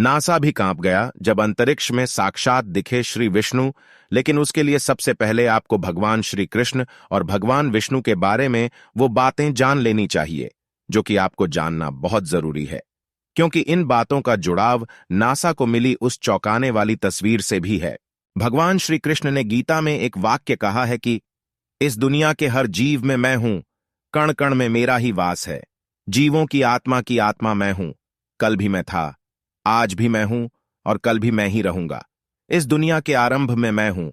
NASA भी कांप गया जब अंतरिक्ष में साक्षात दिखे श्री विष्णु, लेकिन उसके लिए सबसे पहले आपको भगवान श्री कृष्ण और भगवान विष्णु के बारे में वो बातें जान लेनी चाहिए जो कि आपको जानना बहुत जरूरी है, क्योंकि इन बातों का जुड़ाव नासा को मिली उस चौंकाने वाली तस्वीर से भी है। भगवान श्री कृष्ण ने गीता में एक वाक्य कहा है कि इस दुनिया के हर जीव में मैं हूं, कण कण में मेरा ही वास है, जीवों की आत्मा मैं हूं, कल भी मैं था, आज भी मैं हूं और कल भी मैं ही रहूंगा। इस दुनिया के आरंभ में मैं हूं,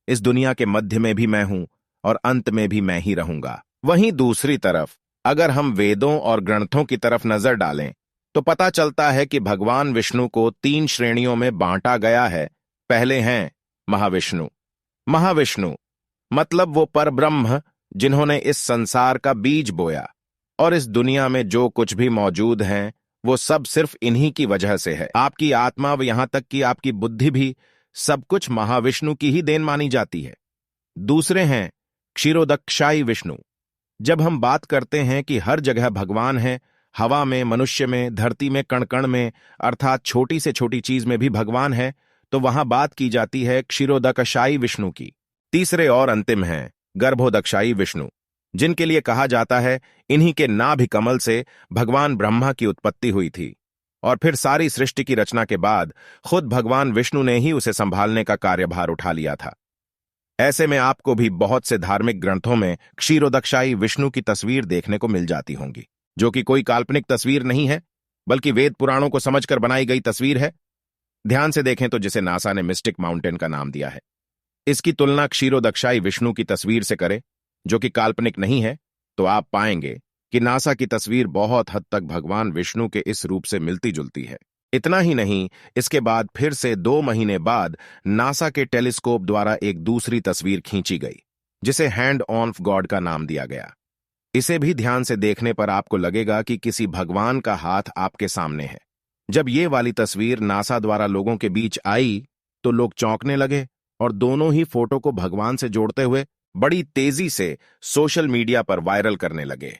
इस दुनिया के मध्य में भी मैं हूं और अंत में भी मैं ही रहूंगा। वहीं दूसरी तरफ अगर हम वेदों और ग्रंथों की तरफ नजर डालें तो पता चलता है कि भगवान विष्णु को 3 श्रेणियों में बांटा गया है। पहले हैं महाविष्णु। महाविष्णु मतलब वो परब्रह्म जिन्होंने इस संसार का बीज बोया, और इस दुनिया में जो कुछ भी मौजूद हैं वो सब सिर्फ इन्हीं की वजह से है। आपकी आत्मा व यहां तक कि आपकी बुद्धि भी सब कुछ महाविष्णु की ही देन मानी जाती है। दूसरे हैं क्षीरोदक्षाई विष्णु। जब हम बात करते हैं कि हर जगह भगवान है, हवा में, मनुष्य में, धरती में, कण कण में, अर्थात छोटी से छोटी चीज में भी भगवान है, तो वहां बात की जाती है क्षीरोदकशाई विष्णु की। तीसरे और अंतिम हैं गर्भोदक्षाई विष्णु, जिनके लिए कहा जाता है इन्हीं के नाभि कमल से भगवान ब्रह्मा की उत्पत्ति हुई थी और फिर सारी सृष्टि की रचना के बाद खुद भगवान विष्णु ने ही उसे संभालने का कार्यभार उठा लिया था। ऐसे में आपको भी बहुत से धार्मिक ग्रंथों में क्षीरोदक्षाई विष्णु की तस्वीर देखने को मिल जाती होंगी, जो कि कोई काल्पनिक तस्वीर नहीं है बल्कि वेद पुराणों को समझकर बनाई गई तस्वीर है। ध्यान से देखें तो जिसे नासा ने मिस्टिक माउंटेन का नाम दिया है, इसकी तुलना क्षीरोदक्षाई विष्णु की तस्वीर से करें जो कि काल्पनिक नहीं है, तो आप पाएंगे कि नासा की तस्वीर बहुत हद तक भगवान विष्णु के इस रूप से मिलती जुलती है। इतना ही नहीं, इसके बाद फिर से 2 महीने बाद नासा के टेलीस्कोप द्वारा एक दूसरी तस्वीर खींची गई जिसे हैंड ऑफ गॉड का नाम दिया गया। इसे भी ध्यान से देखने पर आपको लगेगा कि किसी भगवान का हाथ आपके सामने है। जब ये वाली तस्वीर नासा द्वारा लोगों के बीच आई तो लोग चौंकने लगे और दोनों ही फोटो को भगवान से जोड़ते हुए बड़ी तेजी से सोशल मीडिया पर वायरल करने लगे।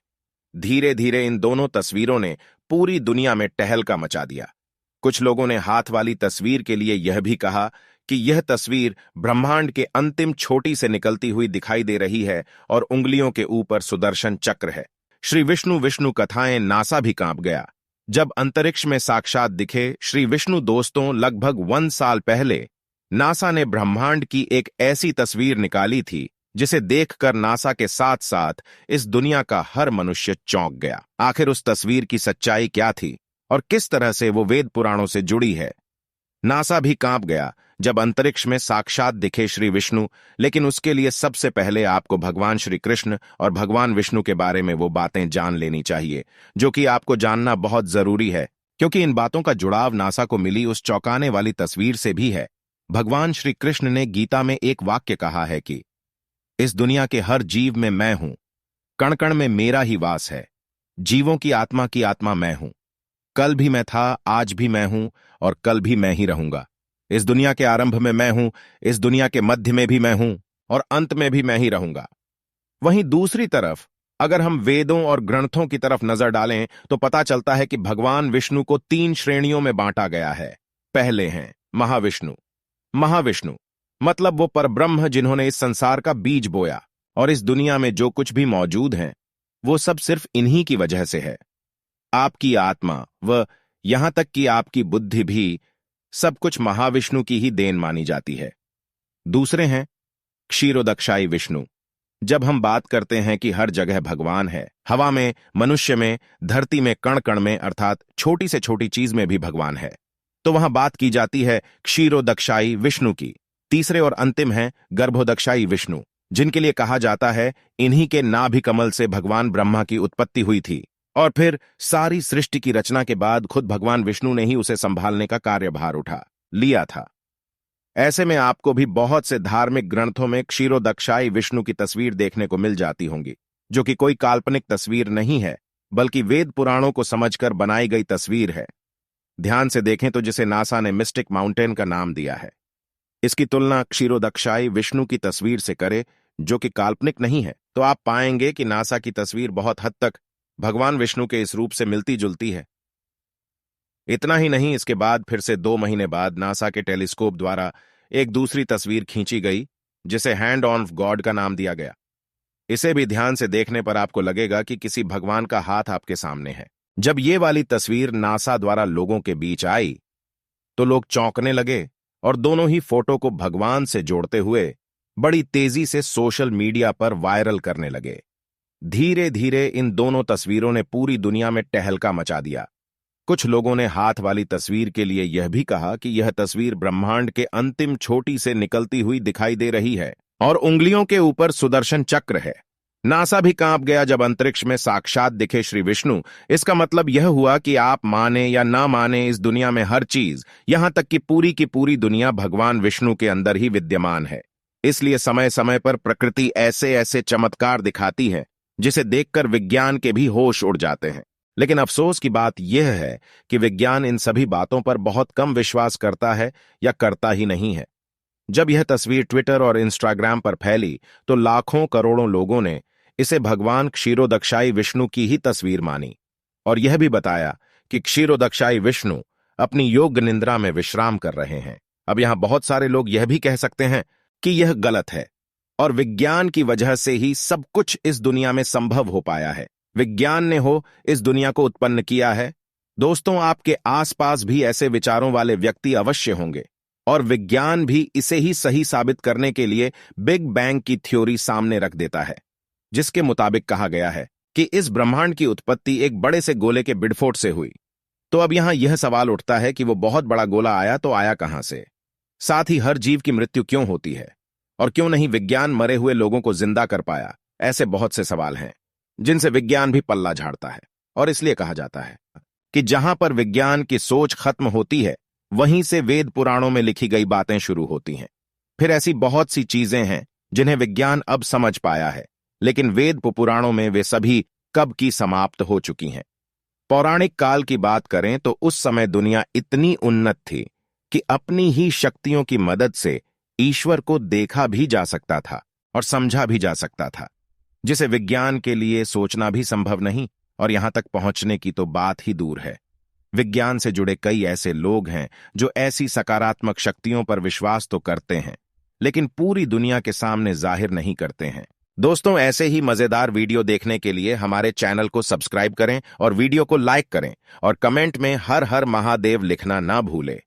धीरे धीरे इन दोनों तस्वीरों ने पूरी दुनिया में टहलका मचा दिया। कुछ लोगों ने हाथ वाली तस्वीर के लिए यह भी कहा कि यह तस्वीर ब्रह्मांड के अंतिम छोटी से निकलती हुई दिखाई दे रही है और उंगलियों के ऊपर सुदर्शन चक्र है। श्री विष्णु विष्णु कथाएं नासा भी कांप गया जब अंतरिक्ष में साक्षात दिखे श्री विष्णु। दोस्तों, लगभग 1 साल पहले नासा ने ब्रह्मांड की एक ऐसी तस्वीर निकाली थी जिसे देखकर नासा के साथ साथ इस दुनिया का हर मनुष्य चौंक गया। आखिर उस तस्वीर की सच्चाई क्या थी और किस तरह से वो वेद पुराणों से जुड़ी है? नासा भी कांप गया जब अंतरिक्ष में साक्षात दिखे श्री विष्णु, लेकिन उसके लिए सबसे पहले आपको भगवान श्री कृष्ण और भगवान विष्णु के बारे में वो बातें जान लेनी चाहिए जो कि आपको जानना बहुत जरूरी है, क्योंकि इन बातों का जुड़ाव नासा को मिली उस चौंकाने वाली तस्वीर से भी है। भगवान श्री कृष्ण ने गीता में एक वाक्य कहा है कि इस दुनिया के हर जीव में मैं हूं, कण कण में मेरा ही वास है, जीवों की आत्मा मैं हूं, कल भी मैं था, आज भी मैं हूं और कल भी मैं ही रहूंगा। इस दुनिया के आरंभ में मैं हूं, इस दुनिया के मध्य में भी मैं हूं और अंत में भी मैं ही रहूंगा। वहीं दूसरी तरफ अगर हम वेदों और ग्रंथों की तरफ नजर डालें तो पता चलता है कि भगवान विष्णु को 3 श्रेणियों में बांटा गया है। पहले हैं महाविष्णु। महाविष्णु मतलब वो परब्रह्म जिन्होंने इस संसार का बीज बोया, और इस दुनिया में जो कुछ भी मौजूद हैं वो सब सिर्फ इन्हीं की वजह से है। आपकी आत्मा व यहां तक कि आपकी बुद्धि भी सब कुछ महाविष्णु की ही देन मानी जाती है। दूसरे हैं क्षीरोदक्षाई विष्णु। जब हम बात करते हैं कि हर जगह भगवान है, हवा में, मनुष्य में, धरती में, कण कण में, अर्थात छोटी से छोटी चीज में भी भगवान है, तो वहां बात की जाती है क्षीरोदक्षाई विष्णु की। तीसरे और अंतिम हैं गर्भोदक्षाई विष्णु, जिनके लिए कहा जाता है इन्हीं के नाभि कमल से भगवान ब्रह्मा की उत्पत्ति हुई थी और फिर सारी सृष्टि की रचना के बाद खुद भगवान विष्णु ने ही उसे संभालने का कार्यभार उठा लिया था। ऐसे में आपको भी बहुत से धार्मिक ग्रंथों में क्षीरोदक्षाई विष्णु की तस्वीर देखने को मिल जाती होंगी, जो कि कोई काल्पनिक तस्वीर नहीं है बल्कि वेद पुराणों को समझकर बनाई गई तस्वीर है। ध्यान से देखें तो जिसे नासा ने मिस्टिक माउंटेन का नाम दिया है, इसकी तुलना क्षीरोदक्षाई विष्णु की तस्वीर से करें जो कि काल्पनिक नहीं है, तो आप पाएंगे कि नासा की तस्वीर बहुत हद तक भगवान विष्णु के इस रूप से मिलती जुलती है। इतना ही नहीं, इसके बाद फिर से 2 महीने बाद नासा के टेलीस्कोप द्वारा एक दूसरी तस्वीर खींची गई, जिसे हैंड ऑफ गॉड का नाम दिया गया। इसे भी ध्यान से देखने पर आपको लगेगा कि किसी भगवान का हाथ आपके सामने है। जब ये वाली तस्वीर नासा द्वारा लोगों के बीच आई तो लोग चौंकने लगे और दोनों ही फोटो को भगवान से जोड़ते हुए बड़ी तेजी से सोशल मीडिया पर वायरल करने लगे। धीरे धीरे इन दोनों तस्वीरों ने पूरी दुनिया में टहलका मचा दिया। कुछ लोगों ने हाथ वाली तस्वीर के लिए यह भी कहा कि यह तस्वीर ब्रह्मांड के अंतिम छोटी से निकलती हुई दिखाई दे रही है और उंगलियों के ऊपर सुदर्शन चक्र है। नासा भी कांप गया जब अंतरिक्ष में साक्षात दिखे श्री विष्णु। इसका मतलब यह हुआ कि आप माने या ना माने, इस दुनिया में हर चीज, यहां तक कि पूरी की पूरी दुनिया भगवान विष्णु के अंदर ही विद्यमान है। इसलिए समय समय पर प्रकृति ऐसे ऐसे चमत्कार दिखाती है जिसे देखकर विज्ञान के भी होश उड़ जाते हैं। लेकिन अफसोस की बात यह है कि विज्ञान इन सभी बातों पर बहुत कम विश्वास करता है या करता ही नहीं है। जब यह तस्वीर ट्विटर और इंस्टाग्राम पर फैली तो लाखों करोड़ों लोगों ने इसे भगवान क्षीरोदक्षाई विष्णु की ही तस्वीर मानी और यह भी बताया कि क्षीरोदक्षाई विष्णु अपनी योग निद्रा में विश्राम कर रहे हैं। अब यहां बहुत सारे लोग यह भी कह सकते हैं कि यह गलत है और विज्ञान की वजह से ही सब कुछ इस दुनिया में संभव हो पाया है। विज्ञान ने इस दुनिया को उत्पन्न किया है। दोस्तों, आपके आसपास भी ऐसे विचारों वाले व्यक्ति अवश्य होंगे और विज्ञान भी इसे ही सही साबित करने के लिए बिग बैंग की थ्योरी सामने रख देता है, जिसके मुताबिक कहा गया है कि इस ब्रह्मांड की उत्पत्ति एक बड़े से गोले के विस्फोट से हुई। तो अब यहां यह सवाल उठता है कि वो बहुत बड़ा गोला आया तो आया कहां से? साथ ही हर जीव की मृत्यु क्यों होती है और क्यों नहीं विज्ञान मरे हुए लोगों को जिंदा कर पाया? ऐसे बहुत से सवाल हैं जिनसे विज्ञान भी पल्ला झाड़ता है और इसलिए कहा जाता है कि जहां पर विज्ञान की सोच खत्म होती है वहीं से वेद पुराणों में लिखी गई बातें शुरू होती हैं। फिर ऐसी बहुत सी चीजें हैं जिन्हें विज्ञान अब समझ पाया है, लेकिन वेद पुराणों में वे सभी कब की समाप्त हो चुकी हैं। पौराणिक काल की बात करें तो उस समय दुनिया इतनी उन्नत थी कि अपनी ही शक्तियों की मदद से ईश्वर को देखा भी जा सकता था और समझा भी जा सकता था, जिसे विज्ञान के लिए सोचना भी संभव नहीं और यहां तक पहुंचने की तो बात ही दूर है। विज्ञान से जुड़े कई ऐसे लोग हैं जो ऐसी सकारात्मक शक्तियों पर विश्वास तो करते हैं, लेकिन पूरी दुनिया के सामने जाहिर नहीं करते हैं। दोस्तों, ऐसे ही मजेदार वीडियो देखने के लिए हमारे चैनल को सब्सक्राइब करें और वीडियो को लाइक करें और कमेंट में हर हर महादेव लिखना ना भूलें।